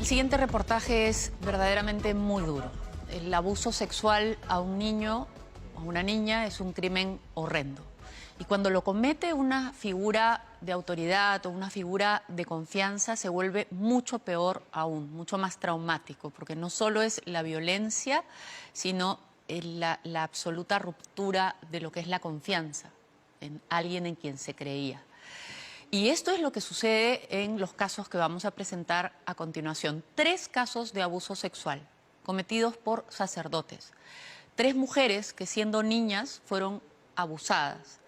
siguiente reportaje es verdaderamente muy duro. El abuso sexual a un niño o a una niña es un crimen horrendo. Y cuando lo comete una figura de autoridad o una figura de confianza, se vuelve mucho peor aún, mucho más traumático, porque no solo es la violencia, sino la absoluta ruptura de lo que es la confianza en alguien en quien se creía. Y esto es lo que sucede en los casos que vamos a presentar a continuación. 3 casos de abuso sexual cometidos por sacerdotes. 3 mujeres que siendo niñas fueron abusadas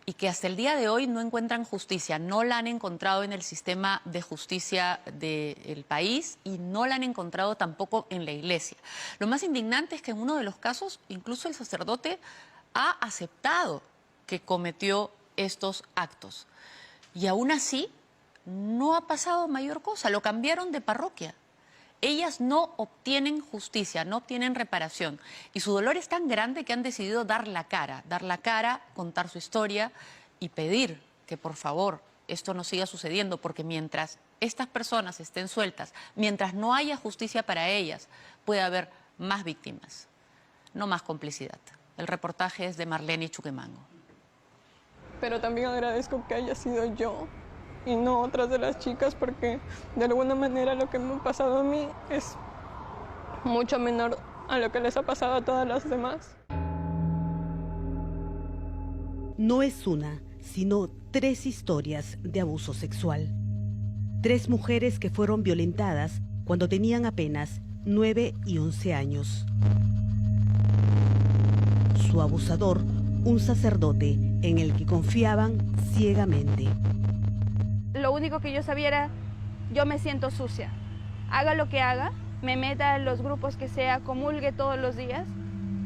y que hasta el día de hoy no encuentran justicia. No la han encontrado en el sistema de justicia del país y no la han encontrado tampoco en la iglesia. Lo más indignante es que en uno de los casos incluso el sacerdote ha aceptado que cometió estos actos. Y aún así, no ha pasado mayor cosa, lo cambiaron de parroquia. Ellas no obtienen justicia, no obtienen reparación. Y su dolor es tan grande que han decidido dar la cara, contar su historia y pedir que por favor esto no siga sucediendo, porque mientras estas personas estén sueltas, mientras no haya justicia para ellas, puede haber más víctimas, no más complicidad. El reportaje es de Marlene Chuquemango. Pero también agradezco que haya sido yo y no otras de las chicas, porque de alguna manera lo que me ha pasado a mí es mucho menor a lo que les ha pasado a todas las demás. No es una, sino 3 historias de abuso sexual. 3 mujeres que fueron violentadas cuando tenían apenas 9 y 11 años. Su abusador, un sacerdote en el que confiaban ciegamente. Lo único que yo sabía era, yo me siento sucia. Haga lo que haga, me meta en los grupos que sea, comulgue todos los días.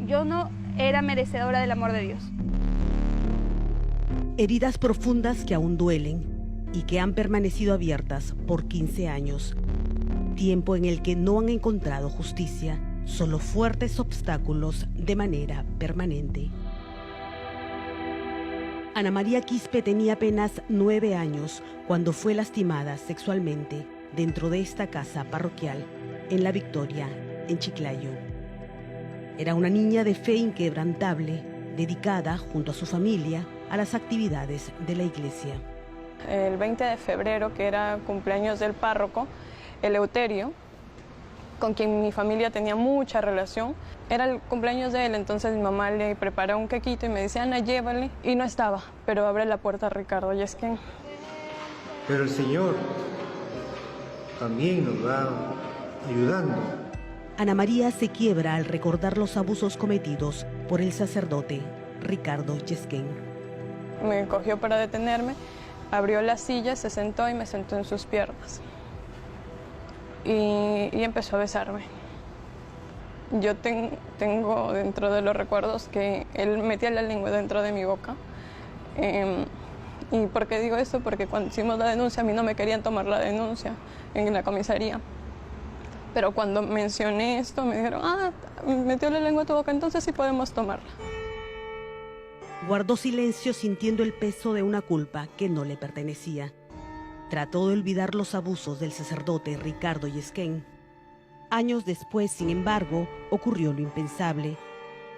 Yo no era merecedora del amor de Dios. Heridas profundas que aún duelen y que han permanecido abiertas por 15 años. Tiempo en el que no han encontrado justicia, solo fuertes obstáculos de manera permanente. Ana María Quispe tenía apenas 9 años cuando fue lastimada sexualmente dentro de esta casa parroquial en La Victoria, en Chiclayo. Era una niña de fe inquebrantable, dedicada junto a su familia a las actividades de la iglesia. El 20 de febrero, que era cumpleaños del párroco, Eleuterio, con quien mi familia tenía mucha relación, era el cumpleaños de él, entonces mi mamá le preparó un quequito y me decía, Ana, llévale, y no estaba, pero abre la puerta a Ricardo Yesquén. Pero el Señor también nos va ayudando. Ana María se quiebra al recordar los abusos cometidos por el sacerdote Ricardo Yesquén. Me cogió para detenerme, abrió la silla, se sentó y me sentó en sus piernas. Y empezó a besarme. Yo tengo dentro de los recuerdos que él metía la lengua dentro de mi boca. ¿Y por qué digo esto? Porque cuando hicimos la denuncia, a mí no me querían tomar la denuncia en la comisaría. Pero cuando mencioné esto, me dijeron, metió la lengua a tu boca, entonces sí podemos tomarla. Guardó silencio sintiendo el peso de una culpa que no le pertenecía. Trató de olvidar los abusos del sacerdote Ricardo Yesquén. Años después, sin embargo, ocurrió lo impensable.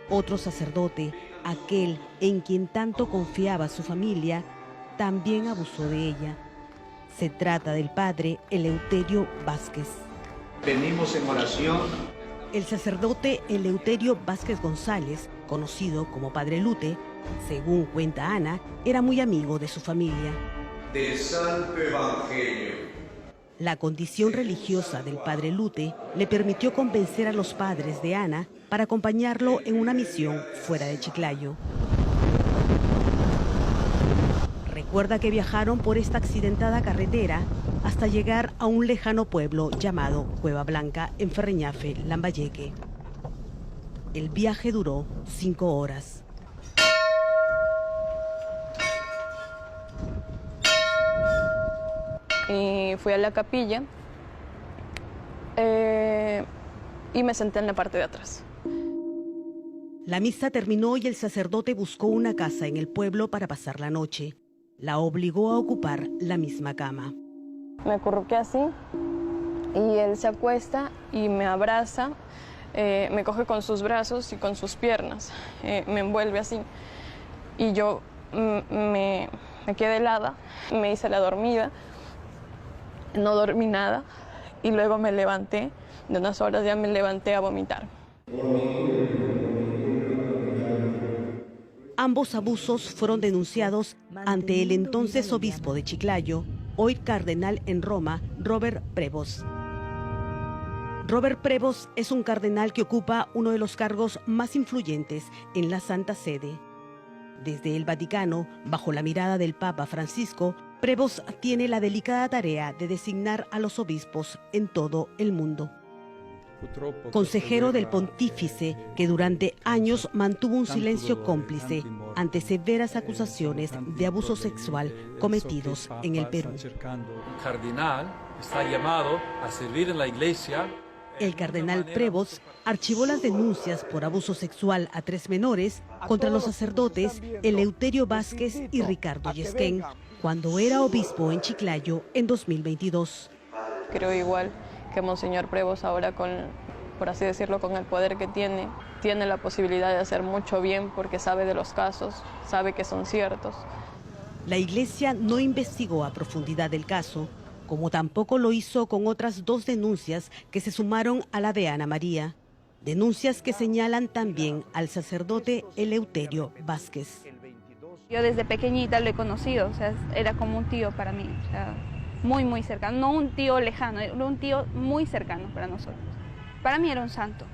Otro sacerdote, aquel en quien tanto confiaba su familia, también abusó de ella. Se trata del padre Eleuterio Vázquez. Venimos en oración. El sacerdote Eleuterio Vázquez González, conocido como Padre Lute, según cuenta Ana, era muy amigo de su familia. Del Santo Evangelio. La condición religiosa del Padre Lute le permitió convencer a los padres de Ana para acompañarlo en una misión fuera de Chiclayo. Recuerda que viajaron por esta accidentada carretera hasta llegar a un lejano pueblo llamado Cueva Blanca en Ferreñafe, Lambayeque. El viaje duró 5 horas. Y fui a la capilla y me senté en la parte de atrás. La misa terminó y el sacerdote buscó una casa en el pueblo para pasar la noche. La obligó a ocupar la misma cama. Me acurruqué así Y él se acuesta y me abraza, me coge con sus brazos y con sus piernas, me envuelve así. Y yo me quedé helada, me hice la dormida, no dormí nada y luego me levanté, de unas horas ya me levanté a vomitar. Ambos abusos fueron denunciados ante el entonces obispo de Chiclayo, hoy cardenal en Roma, Robert Prevost. Robert Prevost es un cardenal que ocupa uno de los cargos más influyentes en la Santa Sede. Desde el Vaticano, bajo la mirada del Papa Francisco, Prevost tiene la delicada tarea de designar a los obispos en todo el mundo. Consejero del pontífice que durante años mantuvo un silencio cómplice ante severas acusaciones de abuso sexual cometidos en el Perú. Un cardenal está llamado a servir en la iglesia. El cardenal Prevost archivó las denuncias por abuso sexual a 3 menores contra los sacerdotes Eleuterio Vázquez y Ricardo Yesquén, cuando era obispo en Chiclayo en 2022. Creo igual que Monseñor Prevost ahora por así decirlo, con el poder que tiene la posibilidad de hacer mucho bien porque sabe de los casos, sabe que son ciertos. La Iglesia no investigó a profundidad el caso, como tampoco lo hizo con otras 2 denuncias que se sumaron a la de Ana María. Denuncias que señalan también al sacerdote Eleuterio Vázquez. Yo desde pequeñita lo he conocido, o sea, era como un tío para mí, o sea, muy, muy cercano. No un tío lejano, era un tío muy cercano para nosotros. Para mí era un santo,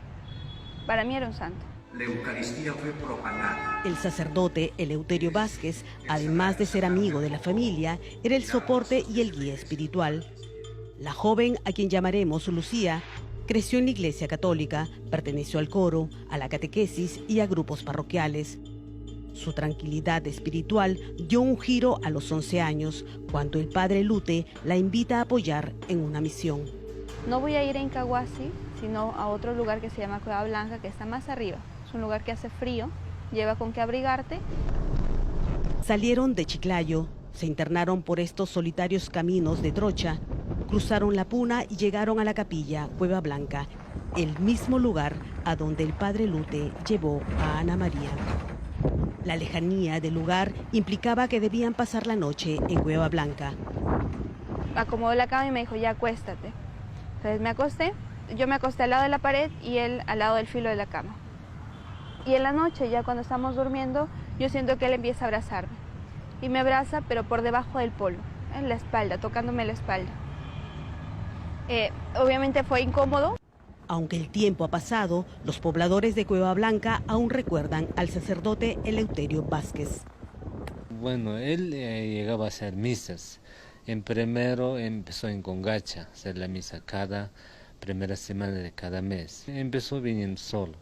para mí era un santo. La Eucaristía fue profanada. El sacerdote Eleuterio Vázquez, además de ser amigo de la familia, era el soporte y el guía espiritual. La joven, a quien llamaremos Lucía, creció en la Iglesia Católica, perteneció al coro, a la catequesis y a grupos parroquiales. Su tranquilidad espiritual dio un giro a los 11 años, cuando el padre Lute la invita a apoyar en una misión. No voy a ir a Incahuasi, sino a otro lugar que se llama Cueva Blanca, que está más arriba. Es un lugar que hace frío, lleva con qué abrigarte. Salieron de Chiclayo, se internaron por estos solitarios caminos de trocha, cruzaron la Puna y llegaron a la capilla Cueva Blanca, el mismo lugar a donde el padre Lute llevó a Ana María. La lejanía del lugar implicaba que debían pasar la noche en Cueva Blanca. Acomodó la cama y me dijo, ya acuéstate. Entonces me acosté, yo me acosté al lado de la pared y él al lado del filo de la cama. Y en la noche, ya cuando estamos durmiendo, yo siento que él empieza a abrazarme. Y me abraza, pero por debajo del polo, en la espalda, tocándome la espalda. Obviamente fue incómodo. Aunque el tiempo ha pasado, los pobladores de Cueva Blanca aún recuerdan al sacerdote Eleuterio Vázquez. Bueno, él llegaba a hacer misas. En primero empezó en Congacha, hacer la misa cada primera semana de cada mes. Empezó viniendo solo.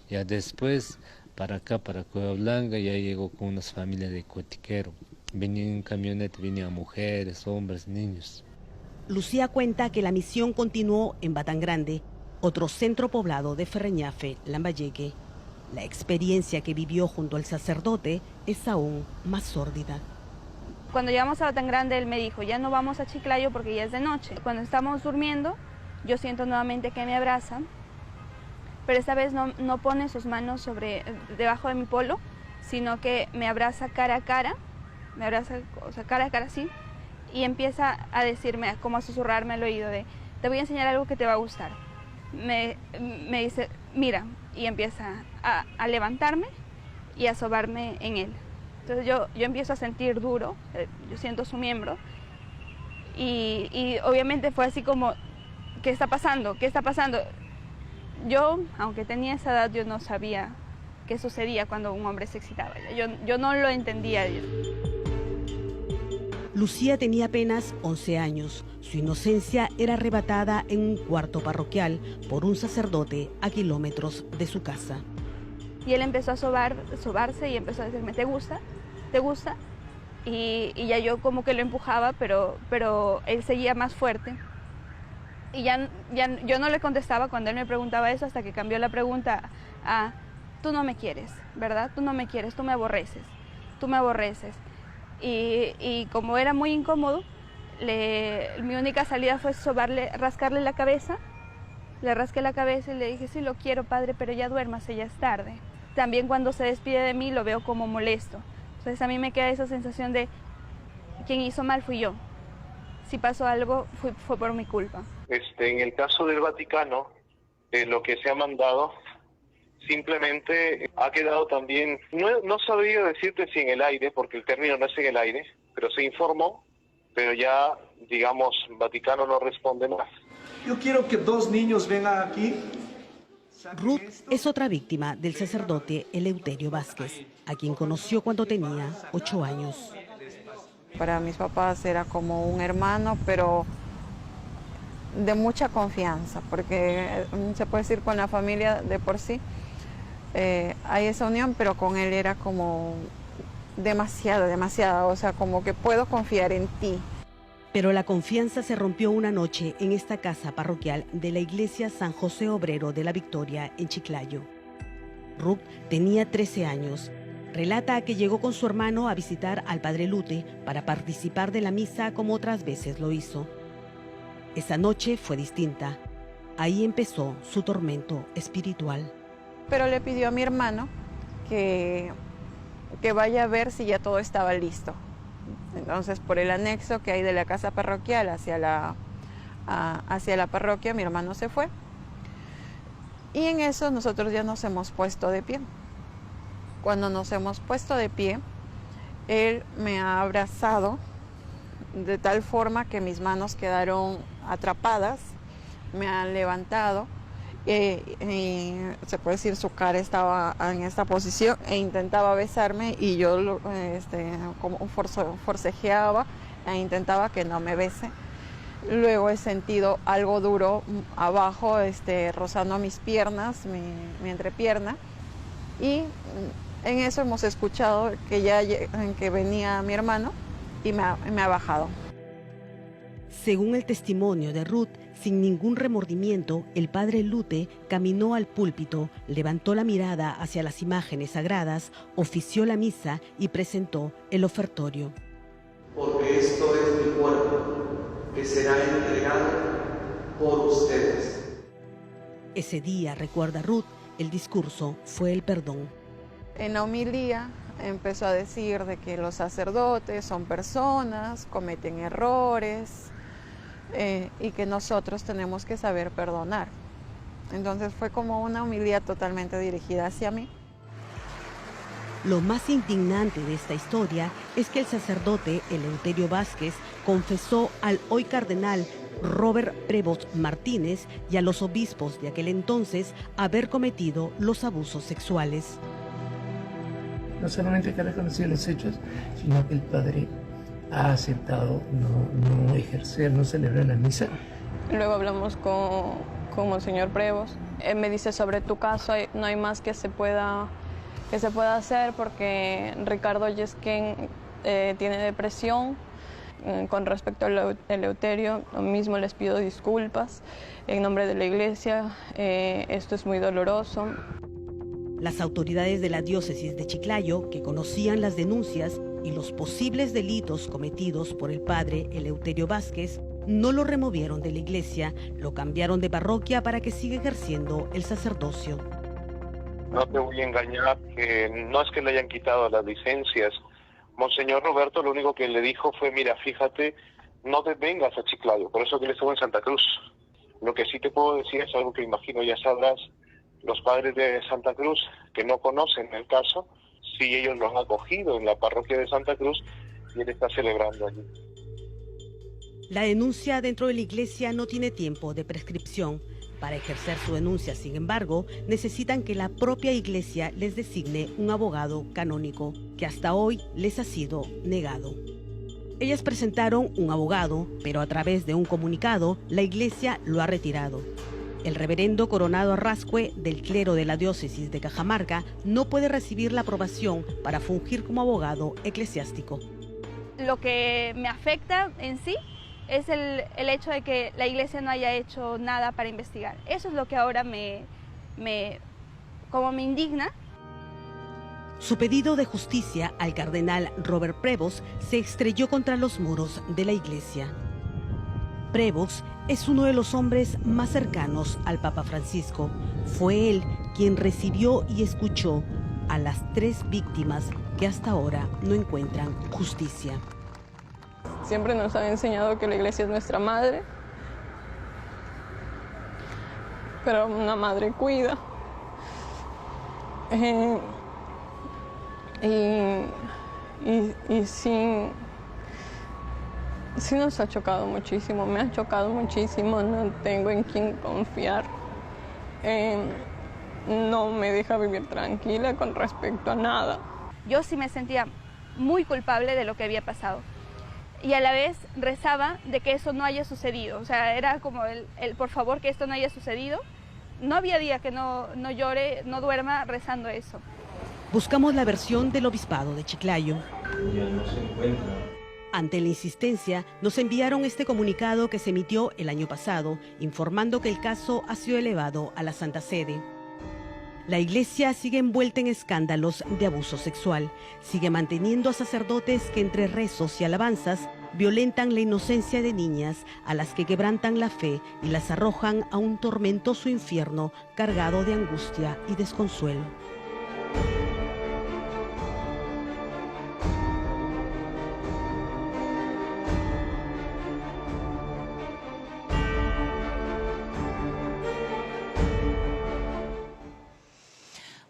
Ya después, para acá, para Cueva Blanca, ya llegó con unas familias de Cotiquero. Venían en camioneta, venían mujeres, hombres, niños. Lucía cuenta que la misión continuó en Batán Grande, otro centro poblado de Ferreñafe, Lambayeque. La experiencia que vivió junto al sacerdote es aún más sórdida. Cuando llegamos a Batán Grande, él me dijo, ya no vamos a Chiclayo porque ya es de noche. Cuando estamos durmiendo, yo siento nuevamente que me abraza, pero esta vez no pone sus manos debajo de mi polo, sino que me abraza cara a cara, me abraza, o sea, cara a cara así, y empieza a decirme, como a susurrarme al oído de, te voy a enseñar algo que te va a gustar. Me dice, mira, y empieza a levantarme y a sobarme en él. Entonces yo empiezo a sentir duro, yo siento su miembro, y obviamente fue así como, ¿qué está pasando? ¿Qué está pasando? Yo, aunque tenía esa edad, yo no sabía qué sucedía cuando un hombre se excitaba. Yo no lo entendía. Lucía tenía apenas 11 años. Su inocencia era arrebatada en un cuarto parroquial por un sacerdote a kilómetros de su casa. Y él empezó a sobarse y empezó a decirme, ¿te gusta? ¿Te gusta? Y ya yo como que lo empujaba, pero él seguía más fuerte. Y ya yo no le contestaba cuando él me preguntaba eso, hasta que cambió la pregunta a, tú no me quieres, ¿verdad? Tú no me quieres, tú me aborreces, tú me aborreces. Y como era muy incómodo, mi única salida fue rascarle la cabeza. Le rasqué la cabeza y le dije, sí, lo quiero, padre, pero ya duérmase, ya es tarde. También cuando se despide de mí lo veo como molesto. Entonces a mí me queda esa sensación de quien hizo mal fui yo. Si pasó algo fue por mi culpa. En el caso del Vaticano, lo que se ha mandado simplemente ha quedado también, no sabría decirte si en el aire, porque el término no es en el aire, pero se informó, pero ya, digamos, Vaticano no responde más. Yo quiero que 2 niños vengan aquí. Ruth es otra víctima del sacerdote Eleuterio Vázquez, a quien conoció cuando tenía 8 años. Para mis papás era como un hermano, pero de mucha confianza, porque se puede decir con la familia de por sí hay esa unión, pero con él era como demasiado, o sea, como que puedo confiar en ti. Pero la confianza se rompió una noche en esta casa parroquial de la iglesia San José Obrero de la Victoria en Chiclayo. Ruth tenía 13 años. Relata que llegó con su hermano a visitar al padre Lute para participar de la misa como otras veces lo hizo. Esa noche fue distinta. Ahí empezó su tormento espiritual. Pero le pidió a mi hermano que vaya a ver si ya todo estaba listo. Entonces, por el anexo que hay de la casa parroquial hacia la parroquia, mi hermano se fue. Y en eso nosotros ya nos hemos puesto de pie. Cuando nos hemos puesto de pie, él me ha abrazado de tal forma que mis manos quedaron atrapadas, me han levantado y se puede decir su cara estaba en esta posición e intentaba besarme y yo como forcejeaba e intentaba que no me bese. Luego he sentido algo duro abajo, rozando mis piernas, mi entrepierna, y en eso hemos escuchado que venía mi hermano y me ha bajado. Según el testimonio de Ruth, sin ningún remordimiento, el padre Lute caminó al púlpito, levantó la mirada hacia las imágenes sagradas, ofició la misa y presentó el ofertorio. Porque esto es mi cuerpo, que será entregado por ustedes. Ese día, recuerda Ruth, el discurso fue el perdón. En la homilía empezó a decir de que los sacerdotes son personas, cometen errores, y que nosotros tenemos que saber perdonar. Entonces fue como una homilía totalmente dirigida hacia mí. Lo más indignante de esta historia es que el sacerdote Eleuterio Vázquez confesó al hoy cardenal Robert Prevost Martínez y a los obispos de aquel entonces haber cometido los abusos sexuales. No solamente que ha reconocido los hechos, sino que el padre ha aceptado no ejercer, no celebrar la misa. Luego hablamos con Monseñor Prevost. Él me dice sobre tu caso, no hay más que se pueda hacer porque Ricardo Yesquén tiene depresión. Con respecto al Eleuterio, lo mismo les pido disculpas en nombre de la Iglesia. Esto es muy doloroso. Las autoridades de la diócesis de Chiclayo, que conocían las denuncias y los posibles delitos cometidos por el padre Eleuterio Vázquez, no lo removieron de la iglesia, lo cambiaron de parroquia para que siga ejerciendo el sacerdocio. No te voy a engañar, que no es que le hayan quitado las licencias. Monseñor Roberto lo único que le dijo fue, mira, fíjate, no te vengas a Chiclayo, por eso que él estuvo en Santa Cruz. Lo que sí te puedo decir es algo que imagino ya sabrás, los padres de Santa Cruz que no conocen el caso, sí ellos lo han acogido en la parroquia de Santa Cruz y él está celebrando allí. La denuncia dentro de la iglesia no tiene tiempo de prescripción. Para ejercer su denuncia, sin embargo, necesitan que la propia iglesia les designe un abogado canónico, que hasta hoy les ha sido negado. Ellas presentaron un abogado, pero a través de un comunicado, la iglesia lo ha retirado. El reverendo Coronado Arrascue, del clero de la diócesis de Cajamarca, no puede recibir la aprobación para fungir como abogado eclesiástico. Lo que me afecta en sí es el hecho de que la iglesia no haya hecho nada para investigar. Eso es lo que ahora me indigna. Su pedido de justicia al cardenal Robert Prevost se estrelló contra los muros de la iglesia. Prevost es uno de los hombres más cercanos al Papa Francisco. Fue él quien recibió y escuchó a las 3 víctimas que hasta ahora no encuentran justicia. Siempre nos han enseñado que la iglesia es nuestra madre, pero una madre cuida. Y sí nos ha chocado muchísimo, me ha chocado muchísimo, no tengo en quién confiar. No me deja vivir tranquila con respecto a nada. Yo sí me sentía muy culpable de lo que había pasado y a la vez rezaba de que eso no haya sucedido. O sea, era como el por favor que esto no haya sucedido. No había día que no llore, no duerma rezando eso. Buscamos la versión del obispado de Chiclayo. Ya no se encuentra. Ante la insistencia, nos enviaron este comunicado que se emitió el año pasado, informando que el caso ha sido elevado a la Santa Sede. La Iglesia sigue envuelta en escándalos de abuso sexual, sigue manteniendo a sacerdotes que entre rezos y alabanzas violentan la inocencia de niñas a las que quebrantan la fe y las arrojan a un tormentoso infierno cargado de angustia y desconsuelo.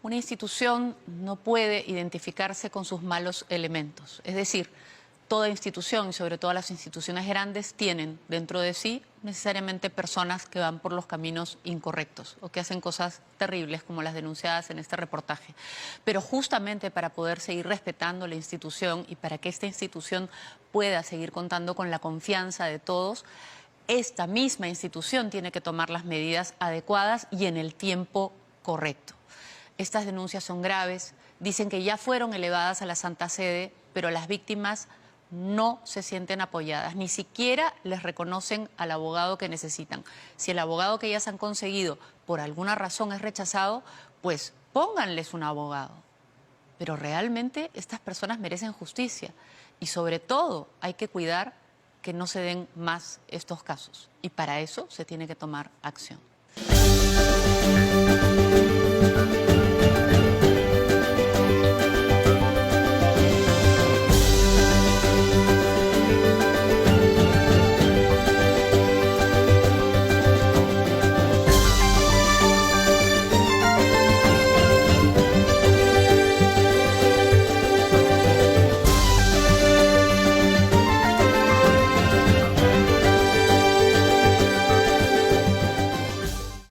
Una institución no puede identificarse con sus malos elementos. Es decir, toda institución, y sobre todo las instituciones grandes, tienen dentro de sí necesariamente personas que van por los caminos incorrectos o que hacen cosas terribles como las denunciadas en este reportaje. Pero justamente para poder seguir respetando la institución y para que esta institución pueda seguir contando con la confianza de todos, esta misma institución tiene que tomar las medidas adecuadas y en el tiempo correcto. Estas denuncias son graves, dicen que ya fueron elevadas a la Santa Sede, pero las víctimas no se sienten apoyadas, ni siquiera les reconocen al abogado que necesitan. Si el abogado que ellas han conseguido por alguna razón es rechazado, pues pónganles un abogado. Pero realmente estas personas merecen justicia y sobre todo hay que cuidar que no se den más estos casos y para eso se tiene que tomar acción.